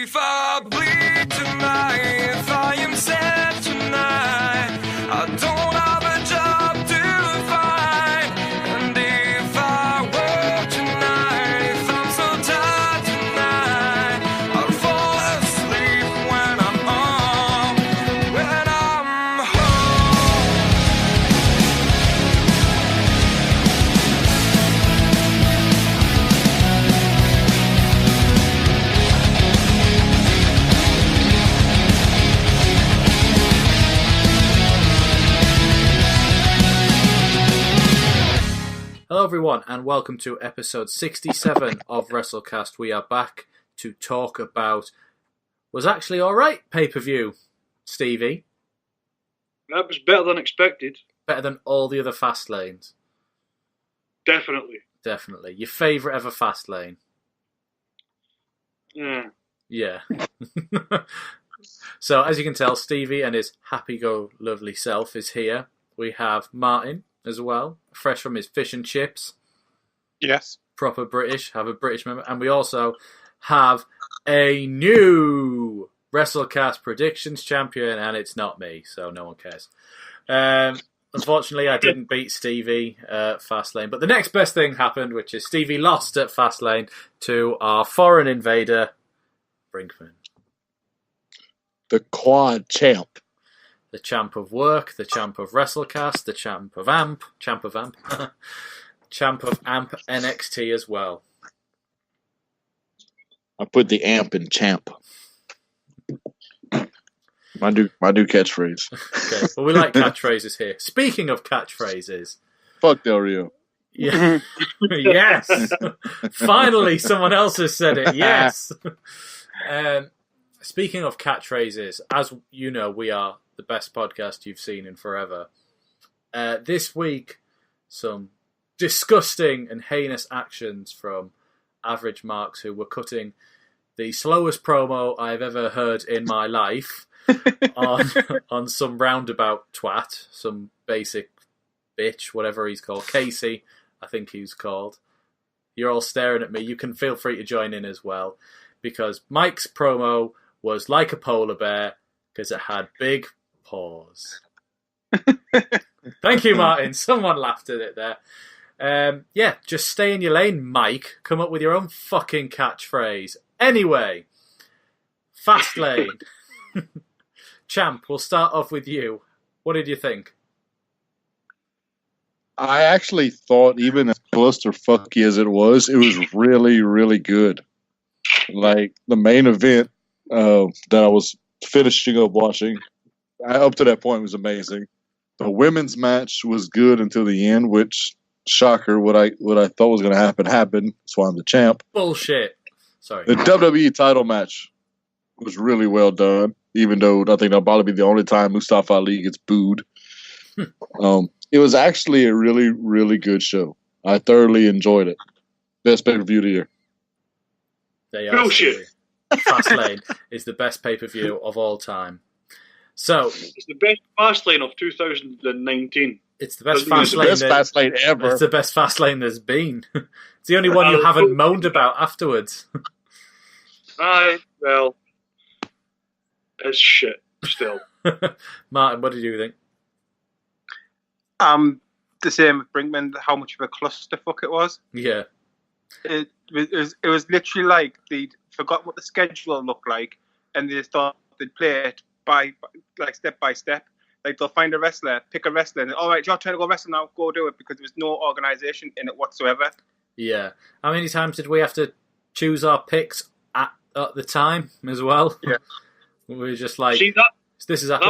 if I bleed tonight, if I am sad tonight, I don't have a job to find. And if I work tonight, if I'm so tired tonight, I'll fall asleep when I'm home. Hello everyone and welcome to episode 67 of Wrestlecast. We are back to talk about was actually alright pay-per-view, Stevie. That was better than expected. Better than all the other Fastlanes. Definitely. Definitely. Your favourite ever Fastlane? Yeah. Yeah. So as you can tell, Stevie and his happy-go-lovely self is here. We have Martin as well, fresh from his fish and chips. Yes. Proper British, have a British member. And we also have a new Wrestlecast predictions champion, and it's not me, so no one cares. Unfortunately, I didn't beat Stevie at Fastlane, but the next best thing happened, which is Stevie lost at Fastlane to our foreign invader, Brinkman. The quad champ. The champ of work, the champ of Wrestlecast, the champ of AMP, champ of AMP NXT as well. I put the amp in champ. My new catchphrase. Okay, well, we like catchphrases here. Speaking of catchphrases. Fuck Del Rio. Yeah. Yes! Finally, someone else has said it. Yes! Speaking of catchphrases, as you know, we are the best podcast you've seen in forever. This week, some disgusting and heinous actions from Average Marks, who were cutting the slowest promo I've ever heard in my life on some roundabout twat, some basic bitch, whatever he's called. Casey, I think he's called. You're all staring at me. You can feel free to join in as well, because Mike's promo was like a polar bear because it had big paws. Thank you, Martin. Someone laughed at it there. Yeah, just stay in your lane, Mike. Come up with your own fucking catchphrase. Anyway, Fastlane. Champ, we'll start off with you. What did you think? I actually thought, even as clusterfucky as it was really, really good. Like, the main event that I was finishing up watching, up to that point, was amazing. The women's match was good until the end, which, shocker, what I thought was going to happen happened. That's why I'm the champ. Bullshit. Sorry. The WWE title match was really well done, even though I think that'll probably be the only time Mustafa Ali gets booed. It was actually a really, really good show. I thoroughly enjoyed it. Best pay-per-view of the year. They are Bullshit. Fastlane is the best pay-per-view of all time. So It's the best Fastlane of 2019. it's the best It's the best Fastlane ever. It's the best Fastlane there's been. It's the only one you haven't moaned about afterwards. Well, it's shit still. Martin, what did you think? The same with Brinkman, how much of a clusterfuck it was. Yeah. It was literally like they'd forgot what the schedule looked like, and they just thought they'd play it by step by step. Like, they'll find a wrestler, pick a wrestler, and all right, you're trying to go wrestle now, go do it, because there was no organisation in it whatsoever. Yeah. How many times did we have to choose our picks at the time as well? Yeah. We were just like, See, this is that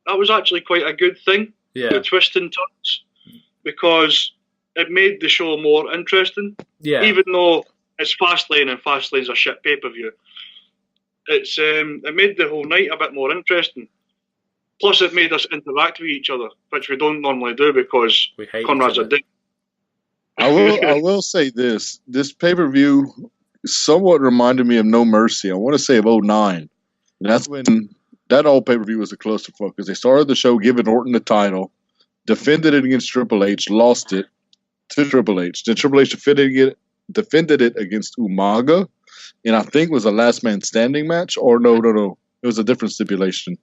was actually quite a good thing. Yeah. The twists and turns, because it made the show more interesting. Yeah. Even though it's Fastlane and Fastlane's a shit pay-per-view, it made the whole night a bit more interesting. Plus, it made us interact with each other, which we don't normally do because We hate Conrad's each a other. dick. I will say this pay-per-view somewhat reminded me of No Mercy. I want to say of 2009. And that's when that old pay-per-view was a clusterfuck, because they started the show giving Orton the title, defended it against Triple H, lost it to Triple H. Then Triple H defended it against Umaga, and I think it was a last man standing match, or no, it was a different stipulation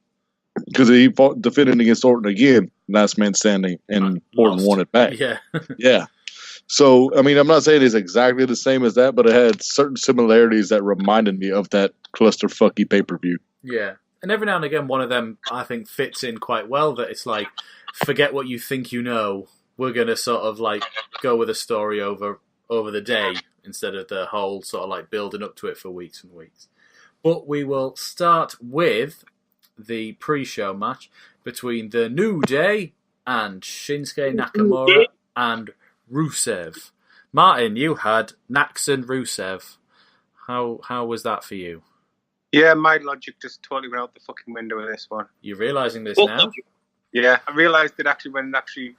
because he defended against Orton again, last man standing, and Orton won it back. Yeah. Yeah. So, I mean, I'm not saying it's exactly the same as that, but it had certain similarities that reminded me of that clusterfucky pay-per-view. Yeah. And every now and again, one of them, I think, fits in quite well, that it's like, forget what you think you know. We're going to sort of, like, go with a story over the day instead of the whole sort of, like, building up to it for weeks and weeks. But we will start with the pre-show match between the New Day and Shinsuke Nakamura and Rusev. Martin, you had Nax and Rusev. How was that for you? Yeah, my logic just totally went out the fucking window with this one. You're realising this now? Yeah, I realised it actually when it actually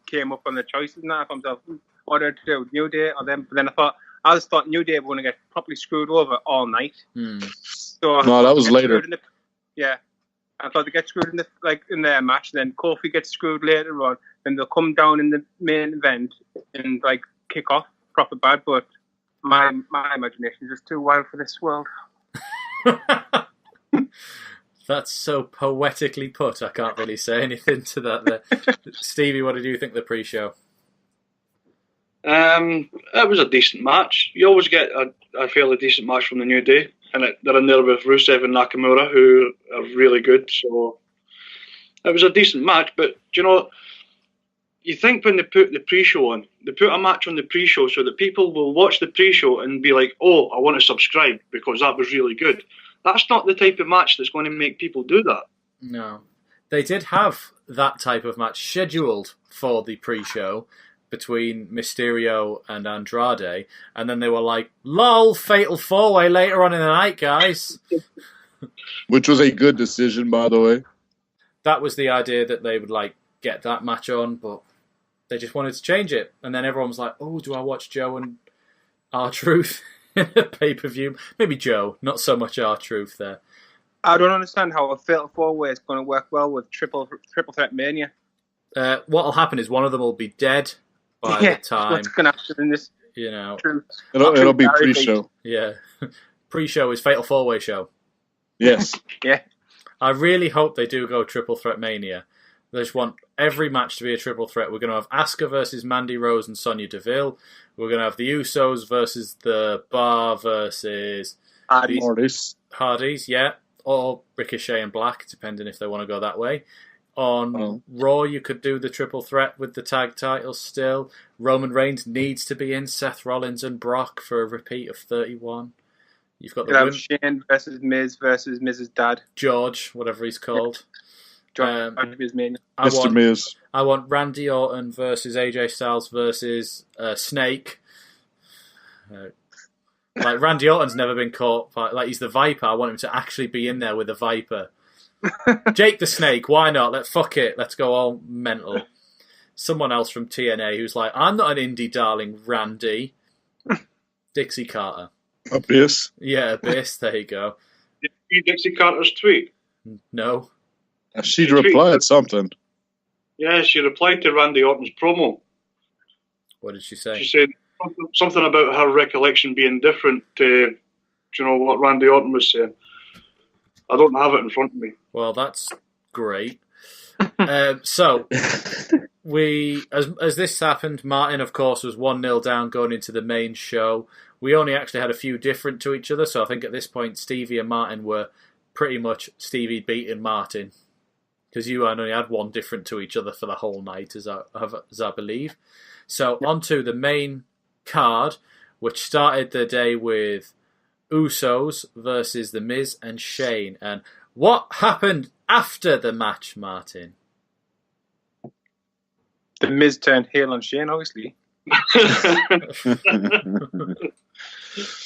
came up on the choices and that. I thought, what do I do? New Day or them? But then I just thought New Day were going to get properly screwed over all night. So no, that was later. I thought they get screwed in their match, and then Kofi gets screwed later on, then they'll come down in the main event and like kick off proper bad. But my imagination is just too wild for this world. That's so poetically put. I can't really say anything to that there. Stevie, what did you think of the pre-show? It was a decent match. You always get a fairly decent match from the New Day, and they're in there with Rusev and Nakamura, who are really good. So it was a decent match. But you think when they put the pre-show on, they put a match on the pre-show so that people will watch the pre-show and be like, "Oh, I want to subscribe because that was really good." That's not the type of match that's going to make people do that. No, they did have that type of match scheduled for the pre-show between Mysterio and Andrade, and then they were like, "Lol, fatal four-way later on in the night, guys." Which was a good decision, by the way. That was the idea, that they would like get that match on, but they just wanted to change it. And then everyone was like, "Oh, do I watch Joe and R-Truth in a pay-per-view?" Maybe Joe, not so much R-Truth there. I don't understand how a fatal four-way is going to work well with triple threat mania. What'll happen is one of them will be dead by the time. What's going to happen in this? It'll be pre-show. Yeah, pre-show is fatal four-way show. Yes. Yeah. I really hope they do go triple threat mania. They just want every match to be a triple threat. We're going to have Asuka versus Mandy Rose and Sonya Deville. We're going to have the Usos versus the Bar versus Hardys, yeah. Or Ricochet and Black, depending if they want to go that way. On Raw, you could do the triple threat with the tag titles still. Roman Reigns needs to be in. Seth Rollins and Brock for a repeat of 31. You've got the Shane versus Miz versus Miz's dad. George, whatever he's called. Mr. Miz. I want Randy Orton versus AJ Styles versus Snake. Like Randy Orton's never been caught like he's the Viper. I want him to actually be in there with the Viper. Jake the Snake, why not? Fuck it, let's go all mental. Someone else from TNA who's like, "I'm not an indie darling, Randy." Dixie Carter. Abyss. Yeah, Abyss. There you go. Did you see Dixie Carter's tweet? No. She replied something. Yeah, she replied to Randy Orton's promo. What did she say? She said something about her recollection being different to, what Randy Orton was saying. I don't have it in front of me. Well, that's great. So, as this happened, Martin, of course, was 1-0 down going into the main show. We only actually had a few different to each other, so I think at this point, Stevie and Martin were pretty much Stevie beating Martin. Because you only had one different to each other for the whole night, as I believe. So, onto the main card, which started the day with Usos versus The Miz and Shane. And what happened after the match, Martin? The Miz turned heel on Shane, obviously.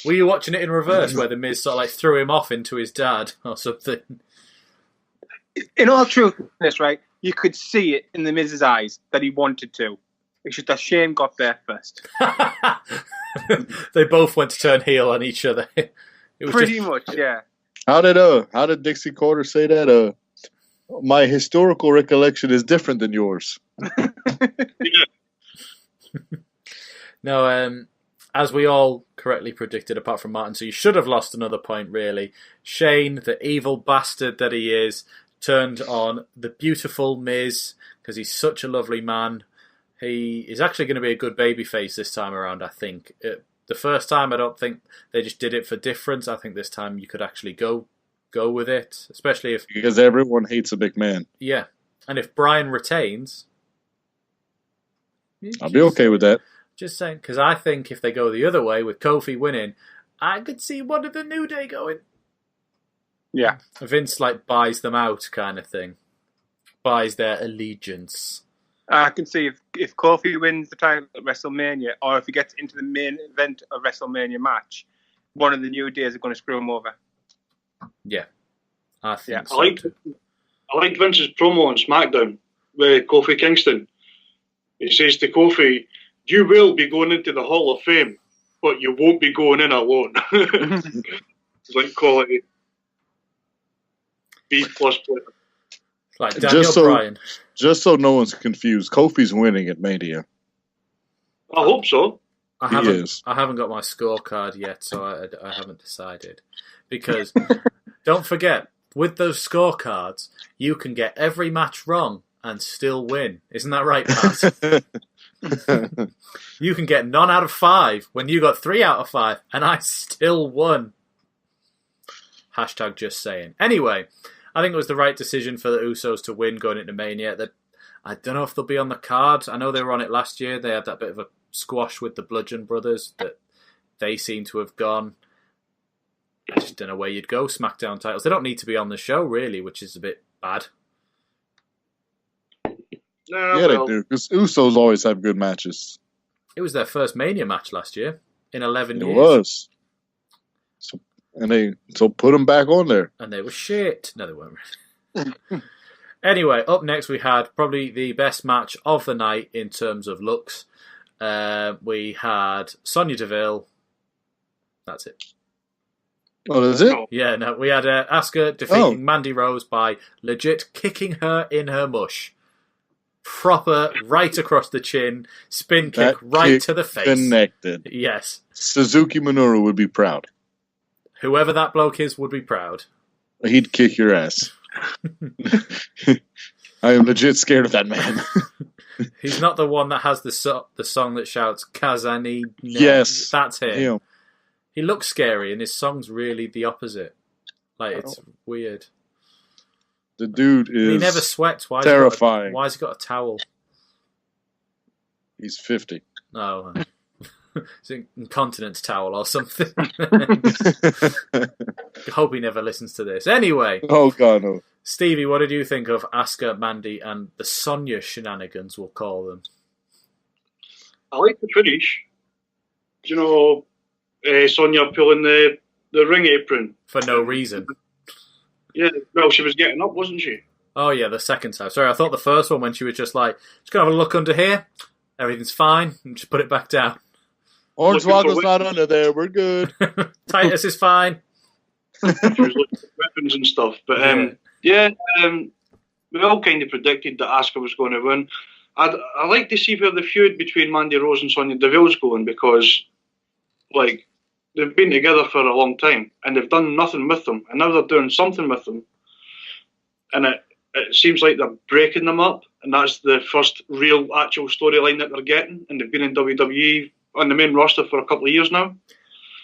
Were you watching it in reverse, where The Miz sort of like threw him off into his dad or something? In all truthness, right, you could see it in The Miz's eyes that he wanted to. It's just that Shane got there first. They both went to turn heel on each other. It was pretty much, yeah. How did Dixie Carter say that? My historical recollection is different than yours. No, as we all correctly predicted, apart from Martin, so you should have lost another point, really. Shane, the evil bastard that he is, turned on the beautiful Miz, because he's such a lovely man. He is actually going to be a good babyface this time around, I think. The first time, I don't think they just did it for difference. I think this time you could actually go with it, especially if... Because everyone hates a big man. Yeah. And if Brian retains... I'll be okay with that. Just saying, because I think if they go the other way with Kofi winning, I could see one of the New Day going. Yeah. Vince buys them out kind of thing. Buys their allegiance. I can see if Kofi wins the title at WrestleMania, or if he gets into the main event of WrestleMania match, one of the New Days are going to screw him over. Yeah. I think I liked Vince's promo on SmackDown with Kofi Kingston. He says to Kofi, "You will be going into the Hall of Fame, but you won't be going in alone." It's like quality. B+ player. Like Daniel Bryan. Just so no one's confused, Kofi's winning at Mania. I hope so. I haven't got my scorecard yet, so I haven't decided. Because, don't forget, with those scorecards, you can get every match wrong and still win. Isn't that right, Pat? You can get none out of 5 when you got 3 out of 5, and I still won. Hashtag just saying. Anyway, I think it was the right decision for the Usos to win going into Mania. I don't know if they'll be on the card. I know they were on it last year. They had that bit of a squash with the Bludgeon Brothers that they seem to have gone. I just don't know where you'd go, SmackDown titles. They don't need to be on the show, really, which is a bit bad. They do, because Usos always have good matches. It was their first Mania match last year in 11 years. It was. So put them back on there. And they were shit. No, they weren't. Anyway, up next we had probably the best match of the night in terms of looks. We had Sonya Deville. That's it. Oh, is it? Yeah, no. We had Asuka defeating Mandy Rose by legit kicking her in her mush. Proper right across the chin, spin kick right to the face. Connected. Yes. Suzuki Minoru would be proud. Whoever that bloke is would be proud. He'd kick your ass. I am legit scared of that man. He's not the one that has the song that shouts Kazani. Yes. That's him. Him. He looks scary and his song's really the opposite. It's weird. The dude is he never sweats. terrifying. Why has he got a towel? He's 50. No. It's an incontinence towel or something. Hope he never listens to this. Anyway. Oh, God, no. Stevie, what did you think of Asuka, Mandy, and the Sonya shenanigans, we'll call them? I like the finish. Sonya pulling the ring apron. For no reason. Yeah, well, she was getting up, wasn't she? Oh, yeah, the second time. Sorry, I thought the first one when she was just like, just going to have a look under here. Everything's fine. And just put it back down. Hornswoggle's not under there. We're good. Titus is fine. She was looking at weapons and stuff. But, we all kind of predicted that Asuka was going to win. I'd like to see where the feud between Mandy Rose and Sonya Deville's going, because, they've been together for a long time, and they've done nothing with them, and now they're doing something with them. And it seems like they're breaking them up, and that's the first real, actual storyline that they're getting, and they've been in WWE on the main roster for a couple of years now.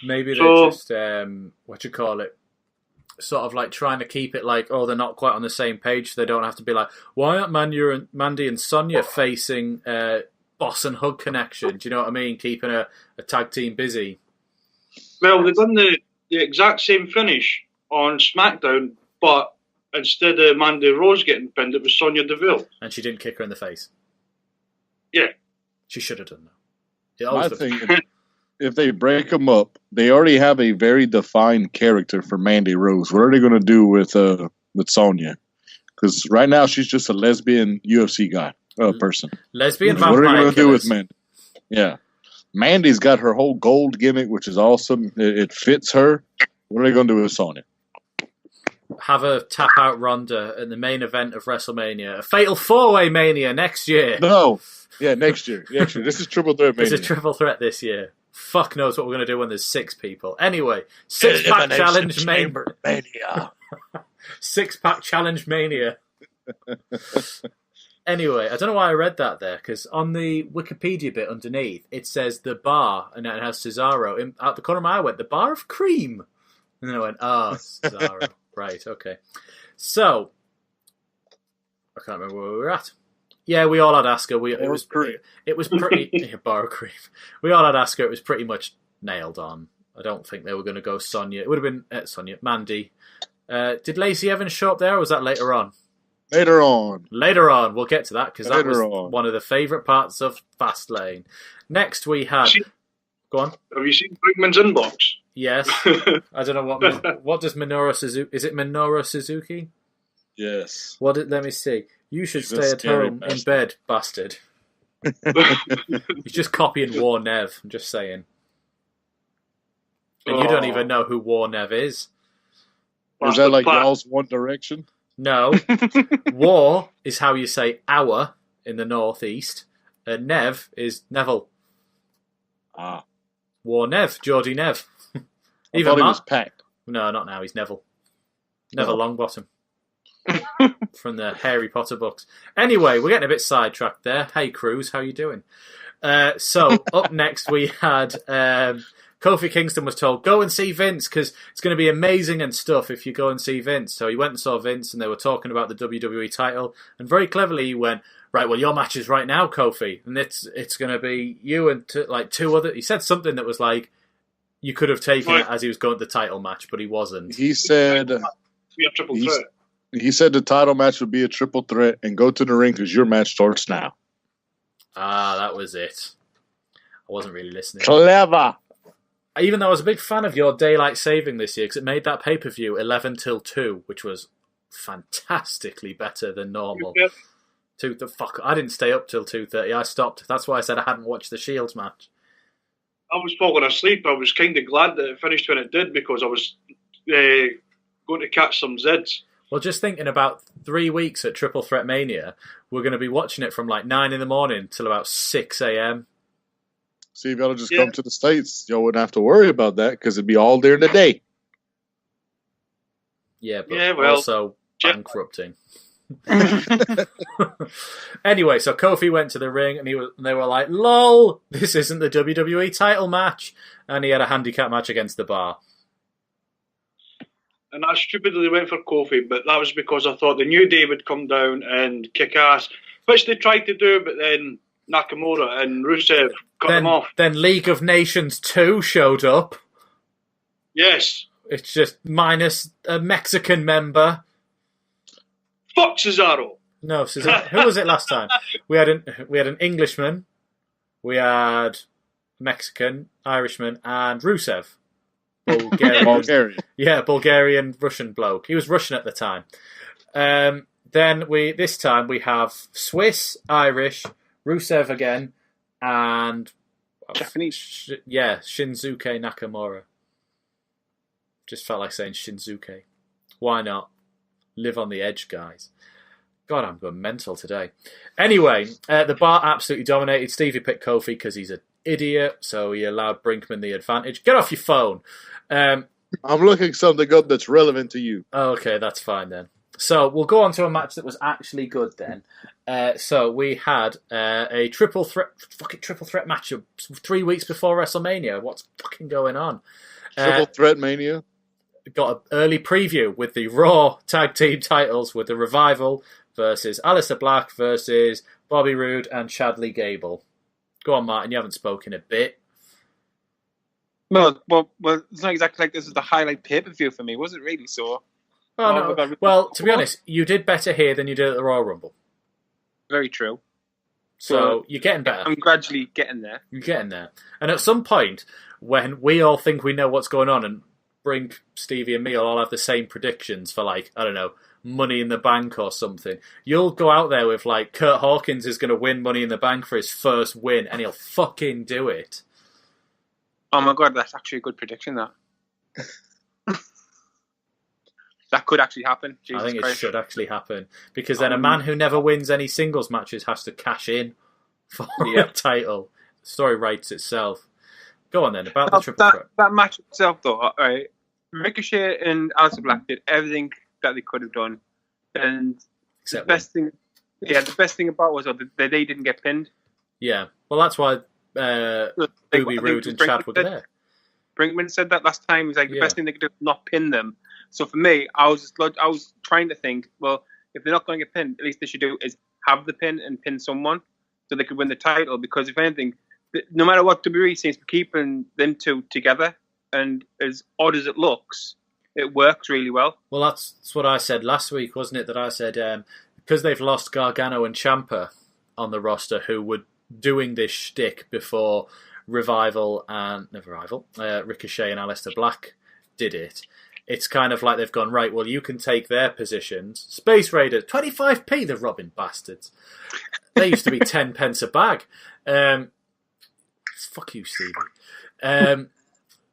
Maybe they're just, sort of trying to keep it they're not quite on the same page, so they don't have to be why aren't Mandy and Sonya facing Boss and Hug connection? Do you know what I mean? Keeping a tag team busy. Well, they've done the exact same finish on SmackDown, but instead of Mandy Rose getting pinned, it was Sonya Deville. And she didn't kick her in the face. Yeah. She should have done I think if they break them up, they already have a very defined character for Mandy Rose. What are they going to do with Sonya? Because right now she's just a lesbian UFC person. Lesbian vampire. What are they going to do with Mandy? Yeah. Mandy's got her whole gold gimmick, which is awesome. It fits her. What are they going to do with Sonya? Have a tap out Ronda in the main event of WrestleMania. A fatal 4-way Mania next year. No. Yeah, next year. This is Triple Threat Mania. It's a triple threat this year. Fuck knows what we're going to do when there's 6 people. Anyway, 6-pack challenge mania. 6-pack challenge mania. Anyway, I don't know why I read that there, because on the Wikipedia bit underneath, it says the bar, and it has Cesaro. Out the corner of my eye, I went, the bar of cream. And then I went, Cesaro. Right, okay. So, I can't remember where we were at. Yeah, we all had Asuka. It was pretty. Bar of cream. We all had Asuka. It was pretty much nailed on. I don't think they were going to go Sonya. It would have been Mandy. Did Lacey Evans show up there, or was that later on? Later on. We'll get to that, because that was one of the favourite parts of Fastlane. Next we had... Go on. Have you seen Brinkman's inbox? Yes. I don't know what does Minoru Suzuki... Is it Minoru Suzuki? Yes. Let me see. You should stay at home in bed, bastard. He's just copying War Nev, I'm just saying. And you don't even know who War Nev is. Is that like y'all's One Direction? No. War is how you say hour in the northeast. And Nev is Neville. Ah. War Nev, Geordie Nev. I thought he was Pac. No, not now. He's Neville. Neville Longbottom. From the Harry Potter books. Anyway, we're getting a bit sidetracked there. Hey, Cruz, how you doing? So, up next we had... Kofi Kingston was told, go and see Vince, because it's going to be amazing and stuff if you go and see Vince. So he went and saw Vince, and they were talking about the WWE title, and very cleverly he went, right, well, your match is right now, Kofi, and it's going to be you and two other... He said something that was like, you could have taken it as he was going to the title match, but he wasn't. He said... Be a triple threat. He said the title match would be a triple threat, and go to the ring because your match starts now. Ah, that was it. I wasn't really listening. Clever! Even though I was a big fan of your daylight saving this year, because it made that pay-per-view 11 till 2, which was fantastically better than normal. I didn't stay up till 2:30. I stopped. That's why I said I hadn't watched the Shields match. I was falling asleep. I was kind of glad that it finished when it did, because I was going to catch some Zeds. Well, just thinking about 3 weeks at Triple Threat Mania, we're going to be watching it from like 9 in the morning till about 6 a.m. See, if y'all just come to the States, y'all wouldn't have to worry about that because it'd be all during the day. Yeah, but also bankrupting. Anyway, so Kofi went to the ring and they were like, lol, this isn't the WWE title match. And he had a handicap match against the Bar. And I stupidly went for Kofi, but that was because I thought the New Day would come down and kick ass, which they tried to do, but then Nakamura and Rusev cut them off. Then League of Nations 2 showed up. Yes. It's just minus a Mexican member. Fuck Cesaro. No, Cesaro. Who was it last time? We had an Englishman, we had Mexican, Irishman, and Rusev. Bulgarian. Yeah, Bulgarian Russian bloke. He was Russian at the time. Then this time we have Swiss, Irish, Rusev again, and Japanese. Shinsuke Nakamura. Just felt like saying Shinsuke. Why not? Live on the edge, guys. God, I'm going mental today. Anyway, the Bar absolutely dominated. Stevie picked Kofi because he's an idiot, so he allowed Brinkman the advantage. Get off your phone. I'm looking something up that's relevant to you. Okay, that's fine then. So we'll go on to a match that was actually good then. So we had a triple threat match 3 weeks before WrestleMania. What's fucking going on? Triple Threat Mania. Got an early preview with the Raw tag team titles with the Revival versus Aleister Black versus Bobby Roode and Chadley Gable. Go on, Martin. You haven't spoken a bit. No, well, it's not exactly like this is the highlight pay-per-view for me, was it really? So, no. Well, to be honest, you did better here than you did at the Royal Rumble. Very true. So you're getting better. I'm gradually getting there. You're getting there. And at some point, when we all think we know what's going on, and Brink, Stevie, and me will all have the same predictions for, like, I don't know, Money in the Bank or something, you'll go out there with, like, Kurt Hawkins is going to win Money in the Bank for his first win, and he'll fucking do it. Oh my god, that's actually a good prediction, that. That could actually happen. Jesus I think Christ. It should actually happen. Because then a man who never wins any singles matches has to cash in for a title. The story writes itself. Go on then, about the triple threat. That match itself, though, right? Ricochet and Aleister Black did everything that they could have done, and Except the best thing about it was that they didn't get pinned. Yeah, well, that's why Booby Roode and Chad were there. Brinkman said that last time. He's like, the best thing they could do is not pin them. So for me, I was trying to think, well, if they're not going to get pinned, at least they should do is have the pin and pin someone so they could win the title. Because if anything, no matter what, WWE seems to be keeping them two together. And as odd as it looks, it works really well. Well, that's what I said last week, wasn't it? That I said, because they've lost Gargano and Ciampa on the roster, who were doing this shtick before Ricochet and Aleister Black did it. It's kind of like they've gone, right, well, you can take their positions. Space Raiders, 25p, the robbing bastards. They used to be 10 pence a bag. Fuck you, Stevie.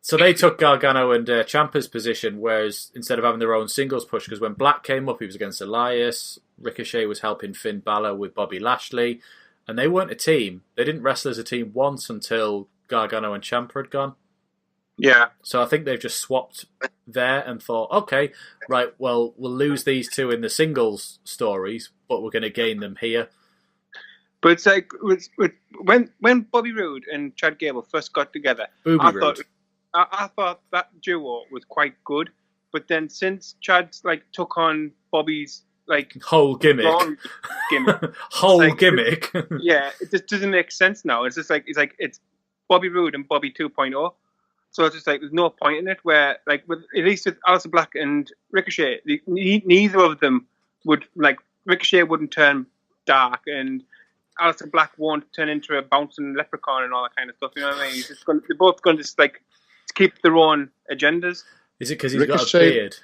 So they took Gargano and Ciampa's position, whereas instead of having their own singles push, because when Black came up, he was against Elias. Ricochet was helping Finn Balor with Bobby Lashley. And they weren't a team. They didn't wrestle as a team once until Gargano and Ciampa had gone. Yeah. So I think they've just swapped there and thought, okay, right, well, we'll lose these two in the singles stories, but we're going to gain them here. But it's like, when Bobby Roode and Chad Gable first got together, I thought that duo was quite good. But then since Chad's took on Bobby's whole gimmick, gimmick. Yeah, it just doesn't make sense now. It's just it's Bobby Roode and Bobby 2.0. So it's just there's no point in it. Where at least with Aleister Black and Ricochet, neither of them would Ricochet wouldn't turn dark, and Aleister Black won't turn into a bouncing leprechaun and all that kind of stuff. You know what I mean? They're both going to just keep their own agendas. Is it because he's got a beard?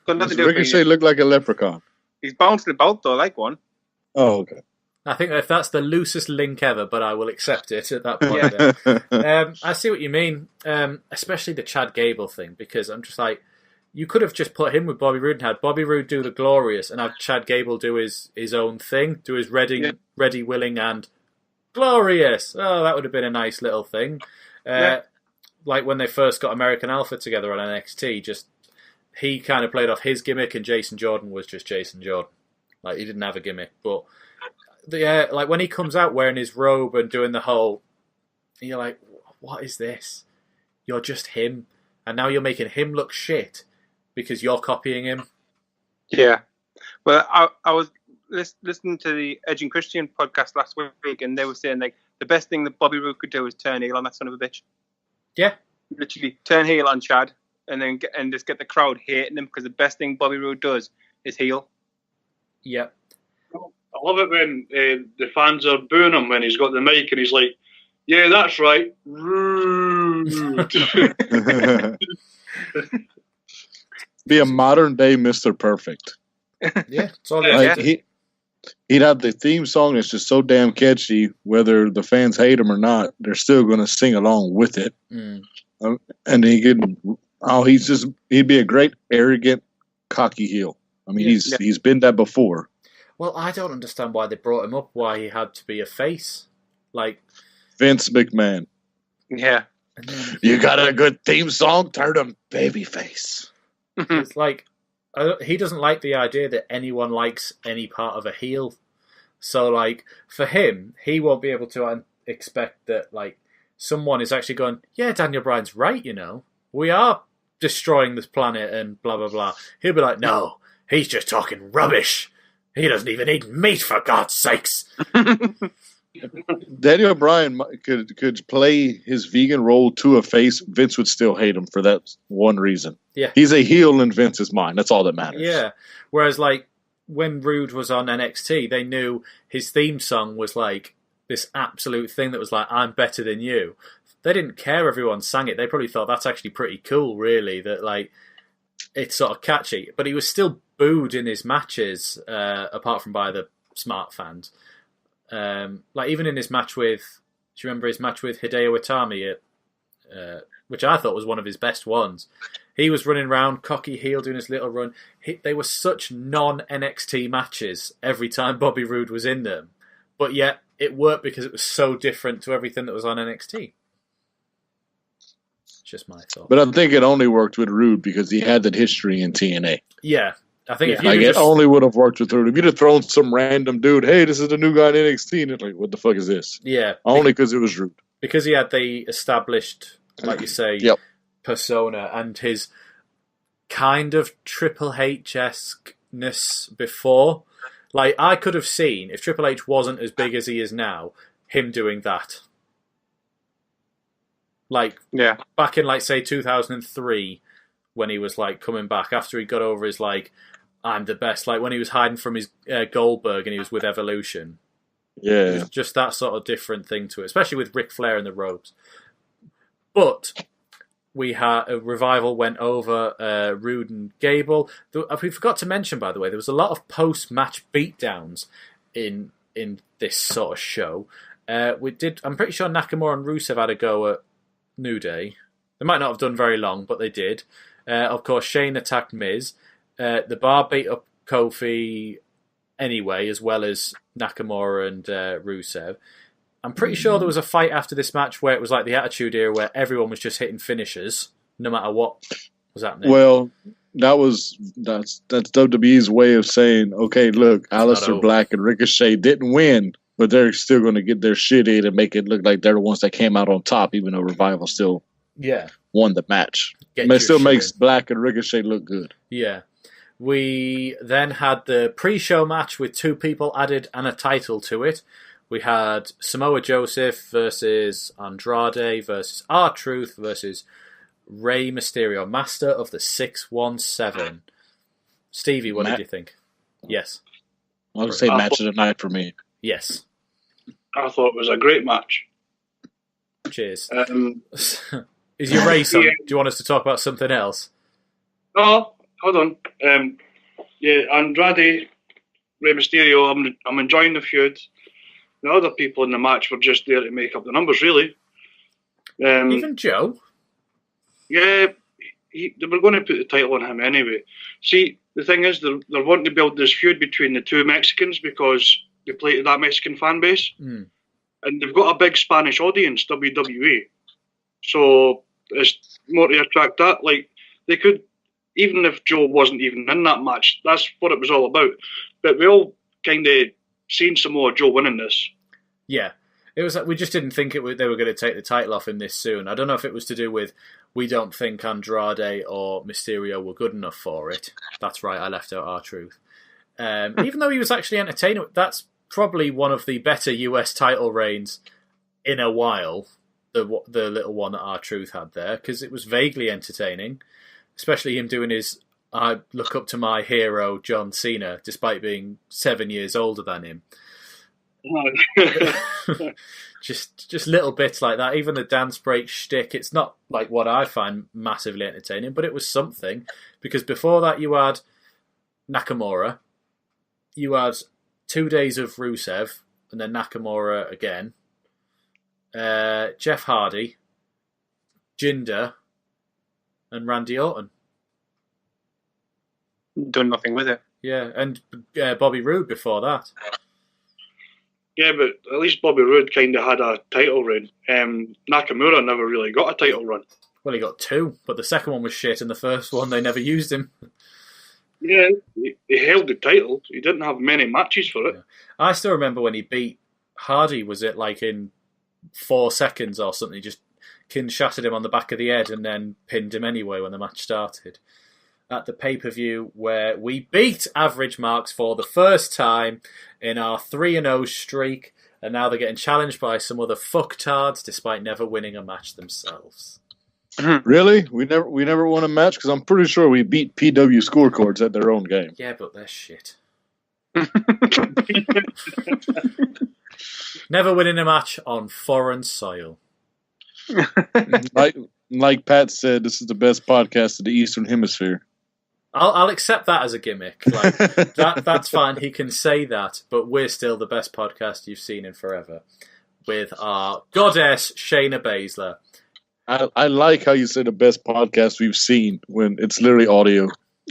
Does Ricochet look like a leprechaun? He's bouncing about though, like one. Oh, okay. I think if that's the loosest link ever, but I will accept it at that point. I see what you mean, especially the Chad Gable thing, because I'm just you could have just put him with Bobby Roode and had Bobby Roode do the Glorious and have Chad Gable do his own thing, do his Ready, Willing, and Glorious. Oh, that would have been a nice little thing. Like when they first got American Alpha together on NXT, just he kind of played off his gimmick and Jason Jordan was just Jason Jordan. He didn't have a gimmick, but when he comes out wearing his robe and doing the whole, you're like, what is this? You're just him, and now you're making him look shit because you're copying him. Yeah, well, I was listening to the Edge and Christian podcast last week, and they were saying the best thing that Bobby Roode could do is turn heel on that son of a bitch. Yeah, literally turn heel on Chad, and then just get the crowd hating him because the best thing Bobby Roode does is heel. Yeah. I love it when the fans are booing him when he's got the mic and he's like, yeah, that's right, rude. Be a modern day Mr. Perfect. Yeah, it's all right. He'd have the theme song that's just so damn catchy, whether the fans hate him or not, they're still going to sing along with it. And he'd be a great, arrogant, cocky heel. I mean, he's been that before. Well, I don't understand why they brought him up, why he had to be a face. Vince McMahon. Yeah. You got a good theme song? Turn him babyface. It's he doesn't like the idea that anyone likes any part of a heel. So, for him, he won't be able to expect that, someone is actually going, yeah, Daniel Bryan's right, we are destroying this planet and blah, blah, blah. He'll be like, no, he's just talking rubbish. He doesn't even eat meat, for God's sakes. Daniel Bryan could play his vegan role to a face. Vince would still hate him for that one reason. Yeah. He's a heel in Vince's mind. That's all that matters. Yeah. Whereas, when Rude was on NXT, they knew his theme song was, this absolute thing that was I'm better than you. They didn't care everyone sang it. They probably thought that's actually pretty cool, really, that, it's sort of catchy. But he was still booed in his matches, apart from by the smart fans. Even in his match with, do you remember his match with Hideo Itami, which I thought was one of his best ones? He was running around, cocky heel, doing his little run. They were such non-NXT matches every time Bobby Roode was in them. But yet, it worked because it was so different to everything that was on NXT. Just my thought. But I think it only worked with Rude because he had that history in TNA. Yeah. I think if you Like, just... it only would have worked with Rude. If you'd have thrown some random dude, hey, this is the new guy in NXT, and it's like, what the fuck is this? Yeah. Only because it was Rude. Because he had the established, like you say, persona and his kind of Triple H-esque-ness before. Like, I could have seen, if Triple H wasn't as big as he is now, him doing that. Like, back in, like, say, 2003, when he was, like, coming back, after he got over his, like, I'm the best, like, when he was hiding from his Goldberg and he was with Evolution. Yeah. It was just that sort of different thing to it, especially with Ric Flair and the ropes. But we had a Revival went over Rude and Gable. We forgot to mention, by the way, there was a lot of post-match beatdowns in this sort of show. I'm pretty sure Nakamura and Rusev had a go at New Day. They might not have done very long, but they did. Of course, Shane attacked Miz. The Bar beat up Kofi anyway, as well as Nakamura and Rusev. I'm pretty sure there was a fight after this match where it was like the Attitude Era, where everyone was just hitting finishers, no matter what was happening. Well, that's WWE's way of saying, okay, look, Aleister Black and Ricochet didn't win, but they're still going to get their shit in and make it look like they're the ones that came out on top, even though Revival still won the match. It still makes Black and Ricochet look good. Yeah. We then had the pre-show match with two people added and a title to it. We had Samoa Joseph versus Andrade versus R-Truth versus Rey Mysterio, Master of the 617. Stevie, what did you think? Yes. I would say match of the night for me. Yes. I thought it was a great match. Cheers. Is your race on? Do you want us to talk about something else? No, hold on. Andrade, Rey Mysterio, I'm enjoying the feud. The other people in the match were just there to make up the numbers, really. Even Joe? Yeah, they were going to put the title on him anyway. See, the thing is, they're wanting to build this feud between the two Mexicans because they play to that Mexican fan base. Mm. And they've got a big Spanish audience, WWE. So it's more to attract that. Like, they could, even if Joe wasn't even in that match, that's what it was all about. But we all kind of seen Samoa Joe winning this. Yeah. It was like we just didn't think they were going to take the title off him this soon. I don't know if it was to do with we don't think Andrade or Mysterio were good enough for it. That's right, I left out R-Truth. Even though he was actually entertaining, that's probably one of the better US title reigns in a while, the little one that R-Truth had there, because it was vaguely entertaining, especially him doing his I look up to my hero, John Cena, despite being 7 years older than him. just little bits like that. Even the dance break shtick, it's not like what I find massively entertaining, but it was something, because before that you had Nakamura, you had 2 days of Rusev, and then Nakamura again, Jeff Hardy, Jinder, and Randy Orton. Done nothing with it. Yeah, and Bobby Roode before that. Yeah, but at least Bobby Roode kind of had a title run. Nakamura never really got a title run. Well, he got 2, but the second one was shit, and the first one they never used him. Yeah, he held the title. He didn't have many matches for it. Yeah. I still remember when he beat Hardy, was it like in 4 seconds or something? He just shattered him on the back of the head and then pinned him anyway when the match started. At the pay-per-view where we beat Average Marks for the first time in our 3-0 streak, and now they're getting challenged by some other fucktards despite never winning a match themselves. Really? We never won a match? Because I'm pretty sure we beat PW scorecards at their own game. Yeah, but they're shit. Never winning a match on foreign soil. Like Pat said, this is the best podcast in the Eastern Hemisphere. I'll accept that as a gimmick. Like that's fine. He can say that, but we're still the best podcast you've seen in forever, with our goddess Shayna Baszler. I like how you say the best podcast we've seen when it's literally audio.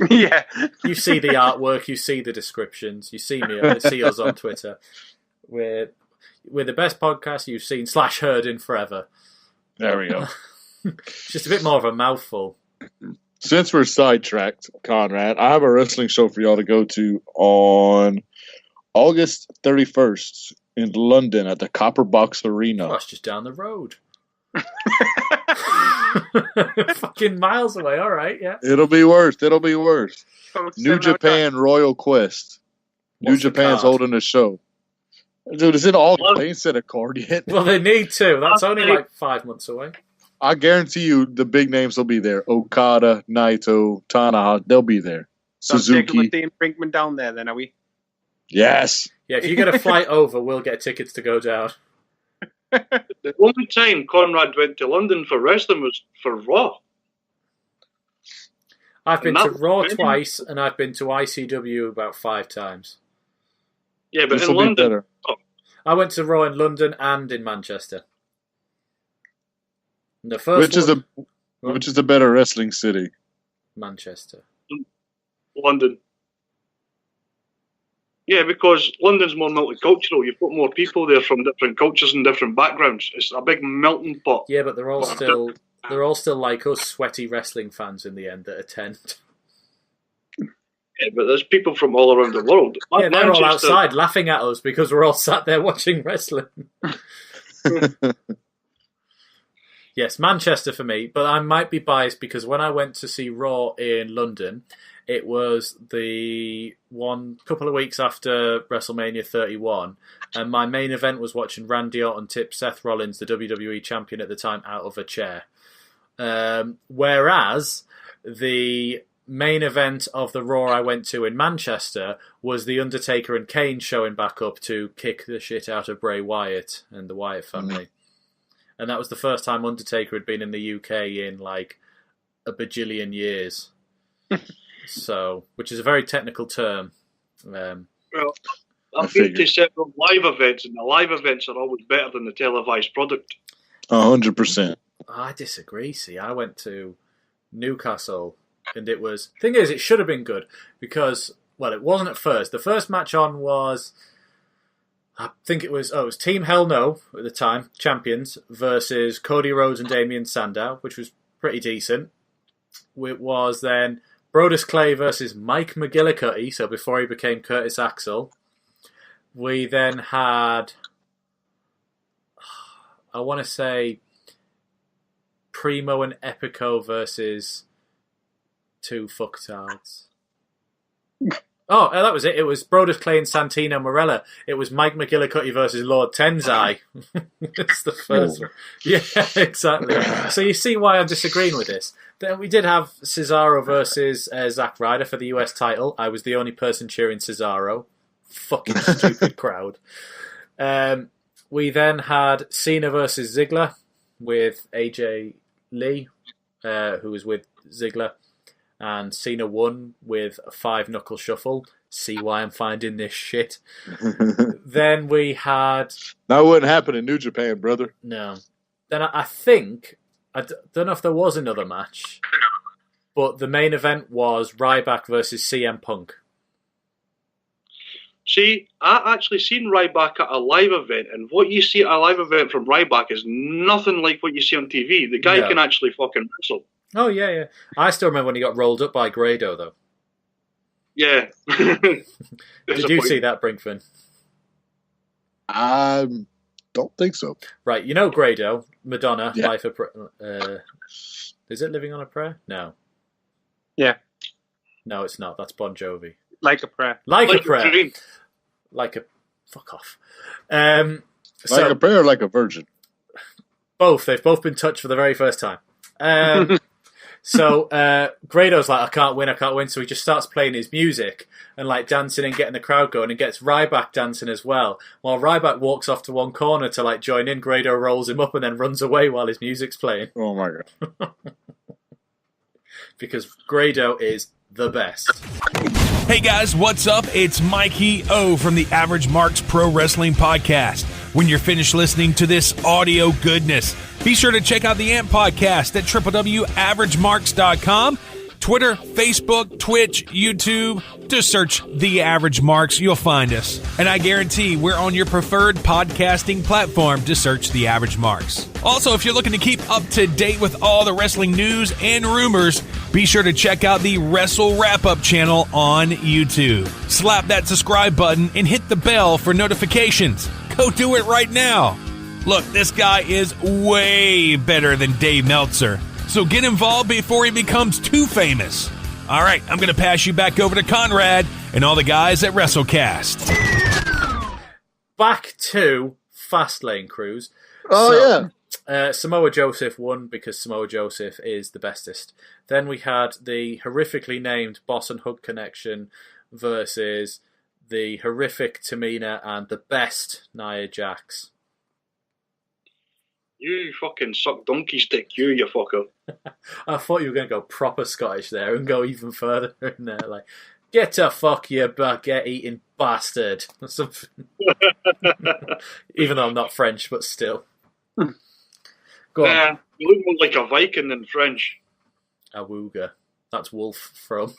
Yeah, you see the artwork, you see the descriptions, you see us on Twitter. We're the best podcast you've seen /heard in forever. There we go. It's just a bit more of a mouthful. Since we're sidetracked, Conrad, I have a wrestling show for y'all to go to on August 31st in London at the Copper Box Arena. Oh, that's just down the road. Fucking miles away. All right, yeah. It'll be worse. So New Japan Royal Quest. New What's the Japan's card? holding a show. Dude, it's in August. They ain't set a card yet. Well, they need to. That's only like 5 months away. I guarantee you the big names will be there. Okada, Naito, Tanahashi, they'll be there. So I'm taking with Suzuki. Dean Brinkman down there then, are we? Yes. Yeah, if you get a flight over, we'll get tickets to go down. The only time Conrad went to London for wrestling was for Raw. I've been And to that- Raw twice, and I've been to ICW about 5 times. Yeah, but This in will be London, better. I went to Raw in London and in Manchester. And the first Which is the better wrestling city? Manchester. London. Yeah, because London's more multicultural. You've got more people there from different cultures and different backgrounds. It's a big melting pot. Yeah, but they're all still like us, sweaty wrestling fans in the end that attend. Yeah, but there's people from all around the world. Yeah, they're all Manchester- outside laughing at us because we're all sat there watching wrestling. Yes, Manchester for me, but I might be biased because when I went to see Raw in London, it was the one couple of weeks after WrestleMania 31, and my main event was watching Randy Orton tip Seth Rollins, the WWE champion at the time, out of a chair. Whereas the main event of the Raw I went to in Manchester was The Undertaker and Kane showing back up to kick the shit out of Bray Wyatt and the Wyatt family. And that was the first time Undertaker had been in the UK in like a bajillion years. So, which is a very technical term. Well, I I've been to figured. several live events, and the live events are always better than the televised product. 100%. I disagree, see. I went to Newcastle, and it was... Thing is, it should have been good, because, well, it wasn't at first. The first match on was... I think it was Team Hell No at the time, champions, versus Cody Rhodes and Damian Sandow, which was pretty decent. It was then Brodus Clay versus Mike McGillicuddy, so before he became Curtis Axel. We then had, I want to say, Primo and Epico versus two fucktards. Oh, that was it. It was Brodus Clay and Santino Marella. It was Mike McGillicuddy versus Lord Tenzai. It's the first one. Yeah, exactly. So you see why I'm disagreeing with this. Then we did have Cesaro versus Zack Ryder for the US title. I was the only person cheering Cesaro. Fucking stupid crowd. We then had Cena versus Ziggler with AJ Lee, who was with Ziggler. And Cena won with a 5-knuckle shuffle. See why I'm finding this shit. Then we had... That wouldn't happen in New Japan, brother. No. Then I think... I don't know if there was another match. But the main event was Ryback versus CM Punk. See, I actually seen Ryback at a live event, and what you see at a live event from Ryback is nothing like what you see on TV. The guy No. can actually fucking wrestle. Oh, yeah, yeah. I still remember when he got rolled up by Grado, though. Yeah. Did you see that, Brinkman? I don't think so. Right, you know Grado, Madonna, Yeah. Life of... is it Living on a Prayer? No. Yeah, No, it's not. That's Bon Jovi. like a prayer. Like a Like a Prayer. dream. Like a... Fuck off. Like So, a prayer or like a virgin? both. They've both been touched for the very first time. So Grado's like, I can't win. So he just starts playing his music and like dancing and getting the crowd going, and gets Ryback dancing as well. While Ryback walks off to one corner to like join in, Grado rolls him up and then runs away while his music's playing. Oh my god. Because Grado is the best. Hey guys, what's up? It's Mikey O from the Average Marks Pro Wrestling Podcast. When you're finished listening to this audio goodness, be sure to check out the AMP Podcast at www.averagemarks.com. Twitter, Facebook, Twitch, YouTube. Just search The Average Marks. You'll find us. And I guarantee we're on your preferred podcasting platform to search The Average Marks. Also, if you're looking to keep up to date with all the wrestling news and rumors, be sure to check out the Wrestle Wrap-Up channel on YouTube. Slap that subscribe button and hit the bell for notifications. Go do it right now. Look, this guy is way better than Dave Meltzer. So get involved before he becomes too famous. All right, I'm going to pass you back over to Conrad and all the guys at Wrestlecast. Back to Fastlane cruise. Samoa Joseph won because Samoa Joseph is the bestest. Then we had the horrifically named Boss and Hug Connection versus the horrific Tamina and the best Nia Jax. You fucking suck donkey stick, you fucker. I thought you were going to go proper Scottish there and go even further in there. Like, get to fuck you baguette-eating bastard. Or something. Even though I'm not French, but still. Go on. You look more like a Viking than French. Awooga. That's Wolf from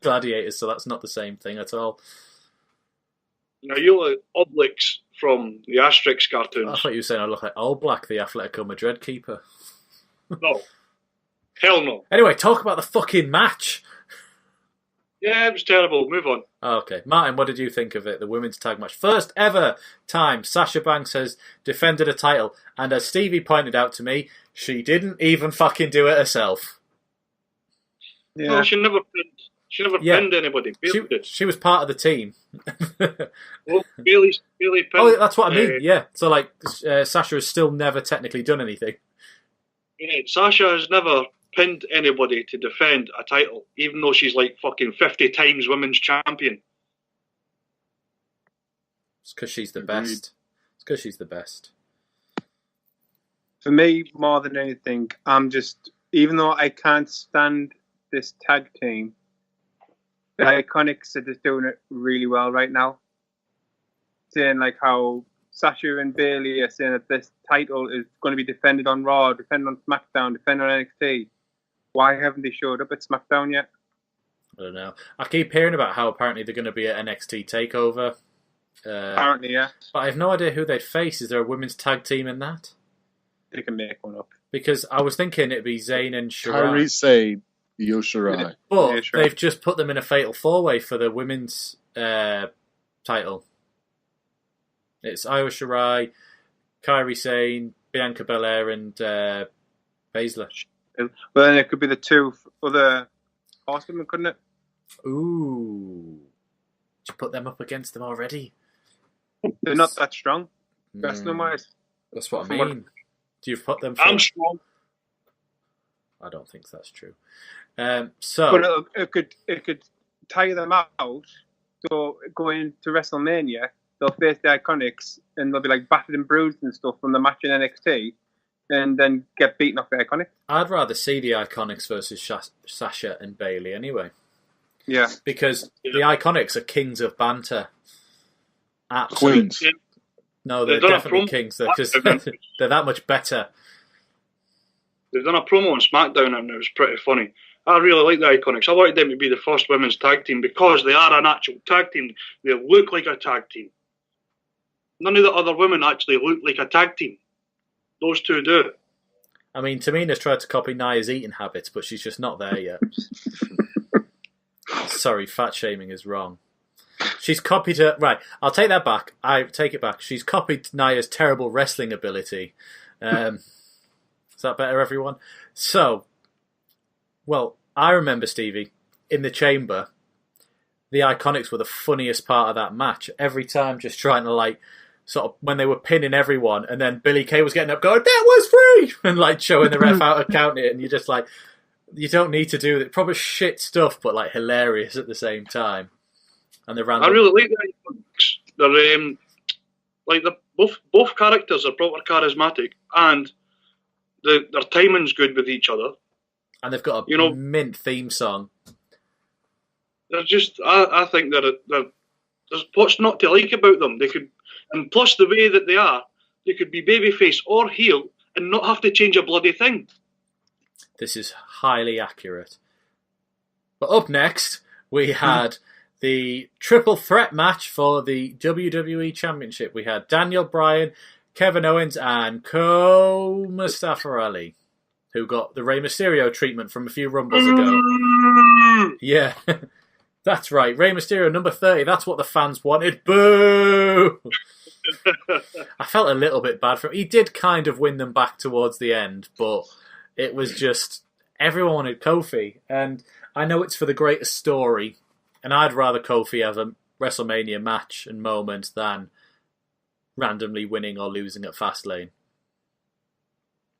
Gladiators, so that's not the same thing at all. Now you look like Obelix from the Asterix I cartoons. thought you were saying I look like All Black, the Atletico Madrid keeper. No. Hell no. Anyway, talk about the fucking match. Yeah, it was terrible. Move on. Okay. Martin, what did you think of it? The women's tag match. First ever time Sasha Banks has defended a title. And as Stevie pointed out to me, she didn't even fucking do it herself. Yeah. No, she never pinned anybody. Bailey did. She was part of the team. Well, Bailey pinned. Oh, that's what I mean. Yeah. So, like, Sasha has still never technically done anything. Yeah, Sasha has never pinned anybody to defend a title, even though she's like fucking 50 times women's champion. It's because she's the best. It's because she's the best. For me, more than anything, I'm just, even though I can't stand this tag team, the Iconics are just doing it really well right now. Saying like how Sasha and Bailey are saying that this title is going to be defended on Raw, defended on SmackDown, defended on NXT. Why haven't they showed up at SmackDown yet? I don't know. I keep hearing about how apparently they're going to be at NXT TakeOver. Apparently, yeah. But I have no idea who they'd face. Is there a women's tag team in that? They can make one up. Because I was thinking it'd be Zayn and Shirai. Kairi Sane, Io Shirai. But Yeah, sure. they've just put them in a fatal four-way for the women's title. It's Io Shirai, Kairi Sane, Bianca Belair, and Baszler. Well, then it could be the two other horsewomen, couldn't it? Ooh. Did you put them up against them already? They're not that strong, wrestling-wise. That's what I From what- mean. Do you put them I'm strong. I don't think that's true. So But it could tire them out. So going to WrestleMania, they'll face the Iconics and they'll be like battered and bruised and stuff from the match in NXT, and then get beaten off the Iconics. I'd rather see the Iconics versus Sasha and Bailey anyway. Yeah. Because the Iconics are kings of banter. Queens. Yeah. No, they're They've done a definitely promo- kings. They're that much better. They've done a promo on SmackDown and it was pretty funny. I really like the Iconics. I wanted them to be the first women's tag team because they are an actual tag team. They look like a tag team. None of the other women actually look like a tag team. Those two do. I mean, Tamina's tried to copy Nia's eating habits, but she's just not there yet. Sorry, fat shaming is wrong. She's copied her... Right, I'll take that back. I take it back. She's copied Nia's terrible wrestling ability. Is that better, everyone? So, well, I remember, Stevie, in the chamber, the Iconics were the funniest part of that match. Every time just trying to, like, sort of, when they were pinning everyone, and then Billie Kay was getting up going, that was free! And, like, showing the ref how to count it, and you're just like, you don't need to do the proper shit stuff, but, like, hilarious at the same time. And the random... I really like the Iconics. They're, both characters are proper charismatic and their timing's good with each other. And they've got a mint theme song. They're just, I think there's what's not to like about them. They could, and plus the way that they could be babyface or heel and not have to change a bloody thing. This is highly accurate. But up next, we had the triple threat match for the WWE Championship. We had Daniel Bryan, Kevin Owens, and Mustafa Ali, who got the Rey Mysterio treatment from a few Rumbles ago. Yeah, that's right. Rey Mysterio, number 30. That's what the fans wanted. Boo! I felt a little bit bad for him. He did kind of win them back towards the end, but it was just... Everyone wanted Kofi, and I know it's for the greater story, and I'd rather Kofi have a WrestleMania match and moment than randomly winning or losing at Fastlane.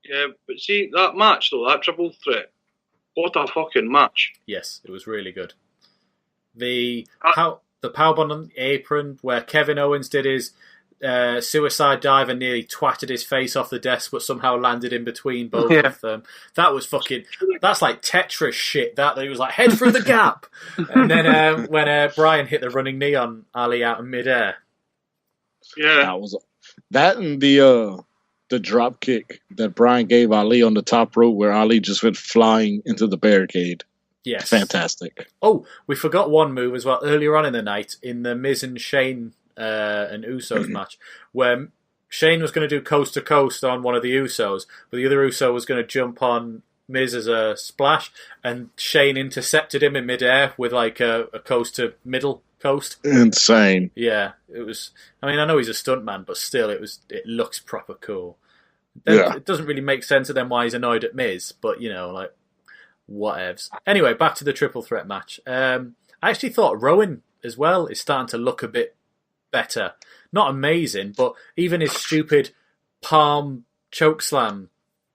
Yeah, but see, that match, though, that triple threat, what a fucking match. Yes, it was really good. The powerbomb on the apron, where Kevin Owens did his suicide dive and nearly twatted his face off the desk, but somehow landed in between both of them. That was fucking... That's like Tetris shit. That he was like, head through the gap. And then when Bryan hit the running knee on Ali out in midair. Yeah. That and the drop kick that Bryan gave Ali on the top rope, where Ali just went flying into the barricade. Yes. Fantastic. Oh, we forgot one move as well earlier on in the night in the Miz and Shane and Usos match, where Shane was going to do coast to coast on one of the Usos, but the other Uso was going to jump on Miz as a splash, and Shane intercepted him in midair with like a coast to middle coast. Insane. Yeah, it was. I mean, I know he's a stuntman, but still, it looks proper cool. It doesn't really make sense to them why he's annoyed at Miz, but like whatevs. Anyway, back to the triple threat match. I actually thought Rowan as well is starting to look a bit better. Not amazing, but even his stupid palm chokeslam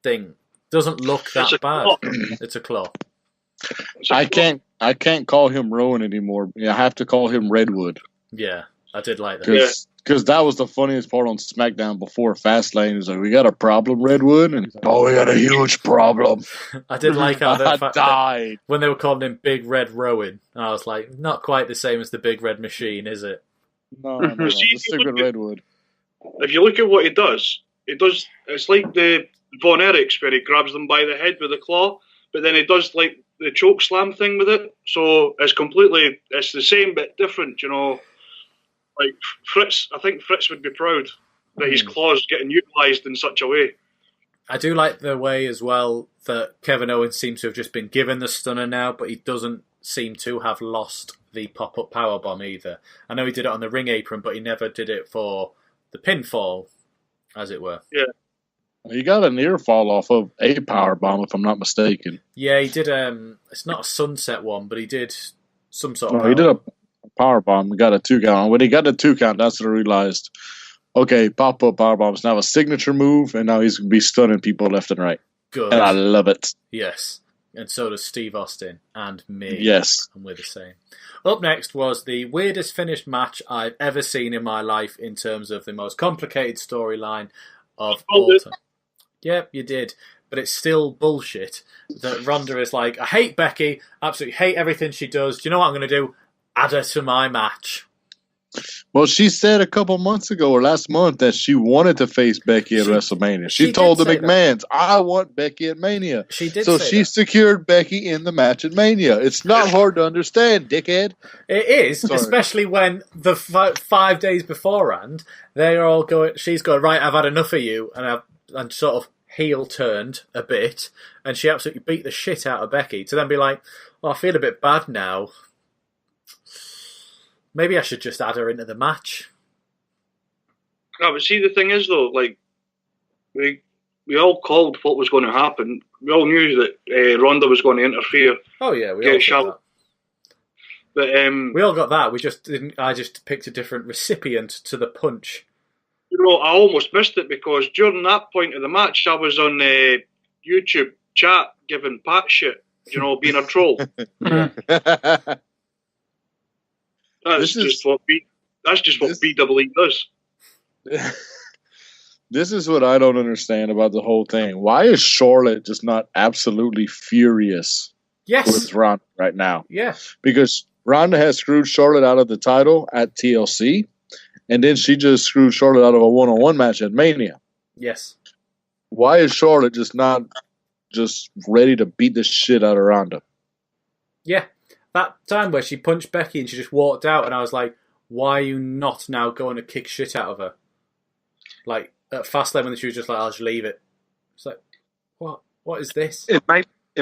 thing doesn't look that bad. It's a claw. I can't call him Rowan anymore. I have to call him Redwood. Yeah, I did like that. Because that was the funniest part on SmackDown before Fastlane. It was like, we got a problem, Redwood? And he's like, oh, we got a huge problem. I did like how I died. When they were calling him Big Red Rowan, I was like, not quite the same as the Big Red Machine, is it? No. The stupid Redwood. If you look at what he does, it's like the Von Erichs, where he grabs them by the head with a claw, but then he does like the choke slam thing with it. So it's the same but different, Like Fritz, I think Fritz would be proud that his claws getting utilised in such a way. I do like the way as well that Kevin Owens seems to have just been given the stunner now, but he doesn't seem to have lost the pop-up powerbomb either. I know he did it on the ring apron, but he never did it for the pinfall, as it were. Yeah. He got a near fall off of a powerbomb, if I'm not mistaken. Yeah, he did. It's not a sunset one, but he did some sort of. No, he did a powerbomb. He got a 2 count. When he got the 2 count, that's when I realized, okay, pop up powerbomb is now a signature move, and now he's gonna be stunning people left and right. Good. And I love it. Yes, and so does Steve Austin and me. Yes, and we're the same. Up next was the weirdest finished match I've ever seen in my life in terms of the most complicated storyline of all time. Yep, you did. But it's still bullshit that Ronda is like, I hate Becky, absolutely hate everything she does. Do you know what I'm going to do? Add her to my match. Well, she said a couple months ago or last month that she wanted to face Becky at WrestleMania. She told the McMahons, I want Becky at Mania. She did so say she that. secured Becky in the match at Mania. It's not hard to understand, dickhead. It is, especially when the 5 days beforehand, they are all going, she's going, right, I've had enough of you, and sort of heel turned a bit, and she absolutely beat the shit out of Becky, to then be like, oh, I feel a bit bad now. Maybe I should just add her into the match. No, but see, the thing is, though, like, we all called what was going to happen. We all knew that Ronda was going to interfere. Oh, yeah, we all got that. But, we all got that. We just didn't. I just picked a different recipient to the punch. I almost missed it because during that point of the match, I was on YouTube chat giving Pat shit, being a troll. That's just what BWE does. This is what I don't understand about the whole thing. Why is Charlotte just not absolutely furious with Ronda right now? Yeah. Because Ronda has screwed Charlotte out of the title at TLC, and then she just screwed Charlotte out of a one-on-one match at Mania. Yes. Why is Charlotte just not just ready to beat the shit out of Ronda? Yeah. that time where she punched Becky and she just walked out, and I was like, why are you not now going to kick shit out of her? Like, at Fastlane when she was just like, I'll just leave it. It's like, what? What is this? It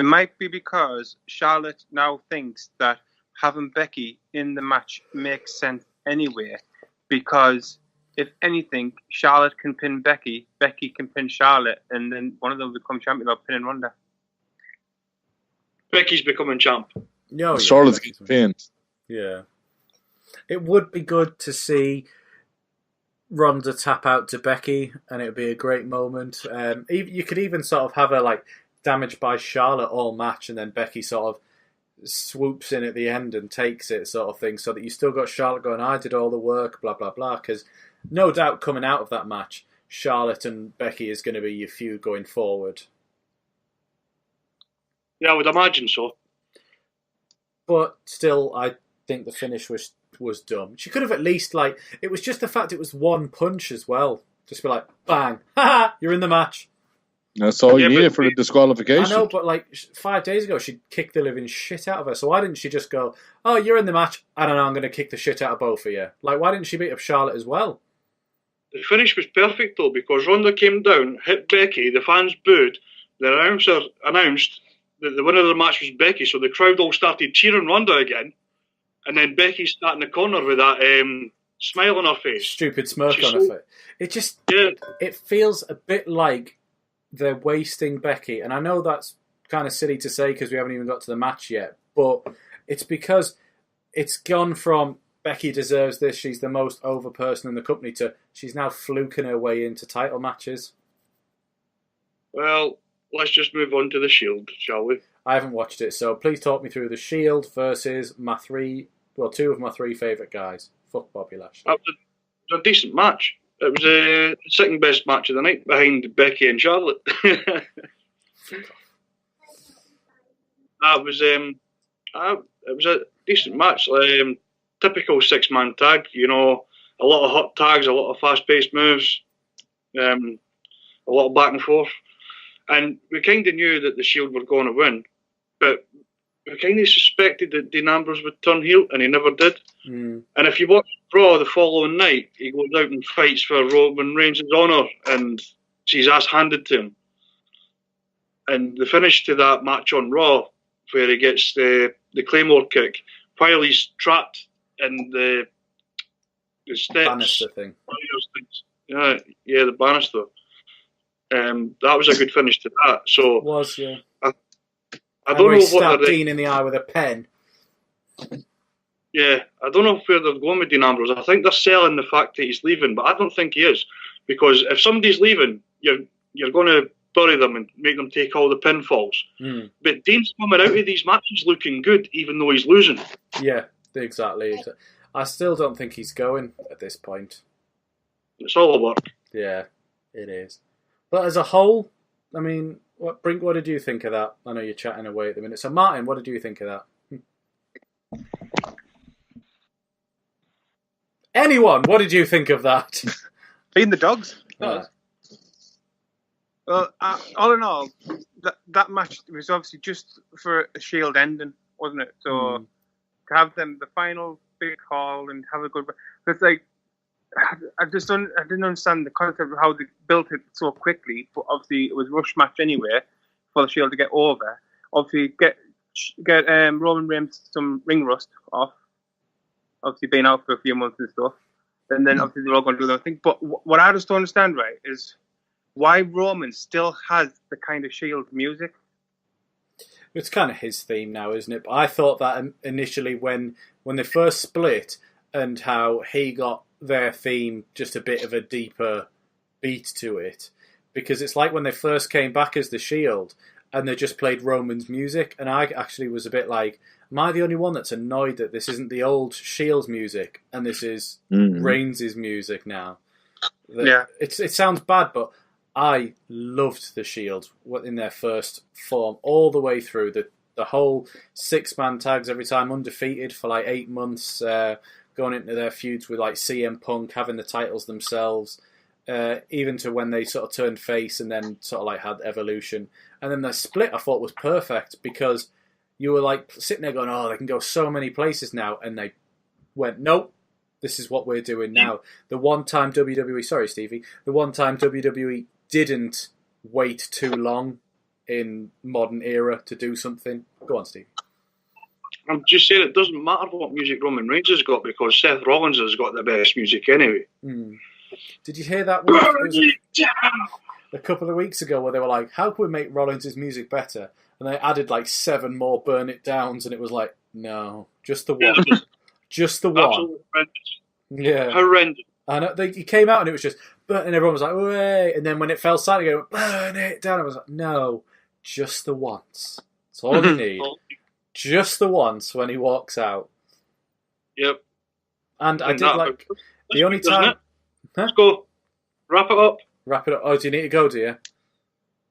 might be because Charlotte now thinks that having Becky in the match makes sense anyway, because if anything, Charlotte can pin Becky, Becky can pin Charlotte, and then one of them will become champion without pinning Ronda. Becky's becoming champ. No, Charlotte's getting pinned. Yeah. It would be good to see Ronda tap out to Becky, and it would be a great moment. You could even sort of have her like damaged by Charlotte all match, and then Becky sort of swoops in at the end and takes it, sort of thing, so that you still got Charlotte going, I did all the work, blah, blah, blah, because no doubt coming out of that match, Charlotte and Becky is going to be your feud going forward. Yeah, I would imagine so. But still, I think the finish was dumb. She could have at least, like, it was just the fact it was one punch as well. Just be like, bang, ha, you're in the match. That's all you needed for the disqualification. I know, but like 5 days ago, she kicked the living shit out of her. So why didn't she just go, oh, you're in the match, I don't know, I'm going to kick the shit out of both of you? Like, why didn't she beat up Charlotte as well? The finish was perfect, though, because Ronda came down, hit Becky, the fans booed, the announcer announced that the winner of the match was Becky, so the crowd all started cheering Ronda again, and then Becky sat in the corner with that smile on her face. Stupid smirk on her face. It just, it feels a bit like they're wasting Becky, and I know that's kind of silly to say because we haven't even got to the match yet, but it's because it's gone from Becky deserves this, she's the most over person in the company, to she's now fluking her way into title matches. Well, let's just move on to the Shield, shall we? I haven't watched it, so please talk me through the Shield versus two of my three favourite guys. Fuck Bobby Lashley. It was a decent match. It was the second best match of the night behind Becky and Charlotte. It was a decent match. Typical 6-man tag, you know, a lot of hot tags, a lot of fast-paced moves, a lot of back and forth. And we kind of knew that the Shield were going to win, but we kind of suspected that Dean Ambrose would turn heel, and he never did. And if you watch Raw the following night, he goes out and fights for Roman Reigns' honour, and she's ass handed to him. And the finish to that match on Raw, where he gets the Claymore kick, while he's trapped in the steps. Banister thing. Yeah, the banister. That was a good finish to that. So it was, yeah. I don't know he stabbed what Dean in the eye with a pen. Yeah, I don't know where they're going with Dean Ambrose. I think they're selling the fact that he's leaving, but I don't think he is, because if somebody's leaving, you're going to bury them and make them take all the pinfalls. But Dean's coming out of these matches looking good, even though he's losing. Yeah, exactly. I still don't think he's going at this point. It's all a work. Yeah, it is. But as a whole, I mean, what did you think of that? I know you're chatting away at the minute. So, Martin, what did you think of that? Anyone, what did you think of that? Being the dogs. Uh, Well, all in all, that match was obviously just for a Shield ending, wasn't it? So to have them the final big call and have a good, because like I didn't understand the concept of how they built it so quickly. But obviously it was a rush match anyway for the Shield to get over. Obviously get Roman Reigns some ring rust off. Obviously being out for a few months and stuff, and then obviously they're all going to do their thing. But what I just don't understand, right, is why Roman still has the kind of Shield music. It's kind of his theme now, isn't it? But I thought that initially when they first split, and how he got their theme just a bit of a deeper beat to it. Because it's like when they first came back as the Shield, and they just played Roman's music, and I actually was a bit like, am I the only one that's annoyed that this isn't the old Shield's music, and this is Reigns' music now? Yeah. It sounds bad, but I loved the Shield in their first form all the way through. The whole 6-man tags every time, undefeated for like 8 months, going into their feuds with like CM Punk, having the titles themselves, even to when they sort of turned face and then sort of like had Evolution. And then the split I thought was perfect because you were like sitting there going, oh, they can go so many places now. And they went, nope, this is what we're doing now. The one time WWE, sorry, Stevie, the one time WWE didn't wait too long in modern era to do something. Go on, Steve. I'm just saying it doesn't matter what music Roman Reigns has got because Seth Rollins has got the best music anyway. Did you hear that? It was a couple of weeks ago where they were like, how can we make Rollins' music better? And they added like 7 more Burn It Downs, and it was like, no, just the one. Just the one. Absolutely horrendous. Yeah. Horrendous. And he came out and it was just, and everyone was like, way. And then when it fell silent, it went, burn it down. I was like, no, just the once. That's all you need. Just the once when he walks out. Yep. And I did like, the only time... Huh? Let's go. Wrap it up. Wrap it up. Oh, do you need to go, do you?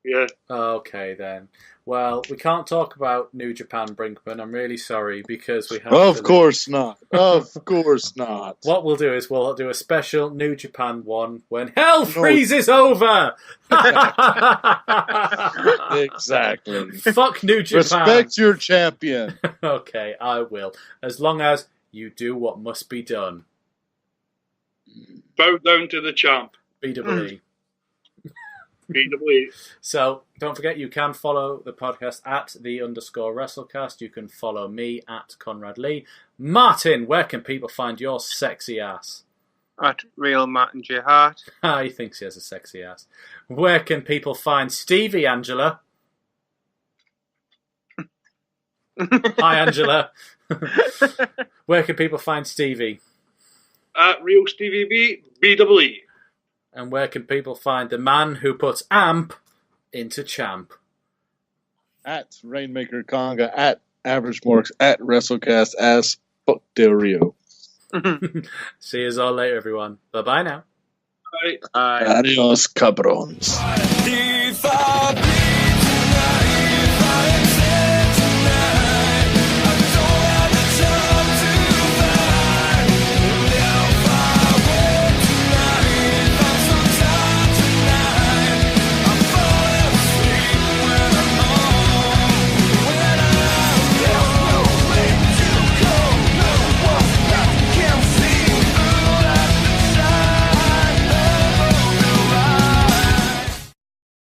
Yeah. Okay, then. Well, we can't talk about New Japan, Brinkman. I'm really sorry, because we have Of course not. Of course not. What we'll do is we'll do a special New Japan one when hell freezes over! Exactly. Fuck New Japan. Respect your champion. Okay, I will. As long as you do what must be done. Bow down to the champ. BWE. BWE. So, don't forget, you can follow the podcast at @the_Wrestlecast. You can follow me at Conrad Lee. Martin, where can people find your sexy ass? At Real Martin J. Hart. He thinks he has a sexy ass. Where can people find Stevie, Angela? Hi, Angela. Where can people find Stevie? At Real Stevie B, BWE. And where can people find the man who puts amp into champ? At Rainmaker Conga, at Average Marks, at WrestleCast, as Fuck Del Rio. See you all later, everyone. Bye-bye now. Bye. Adios, cabrones. If I bleed tonight.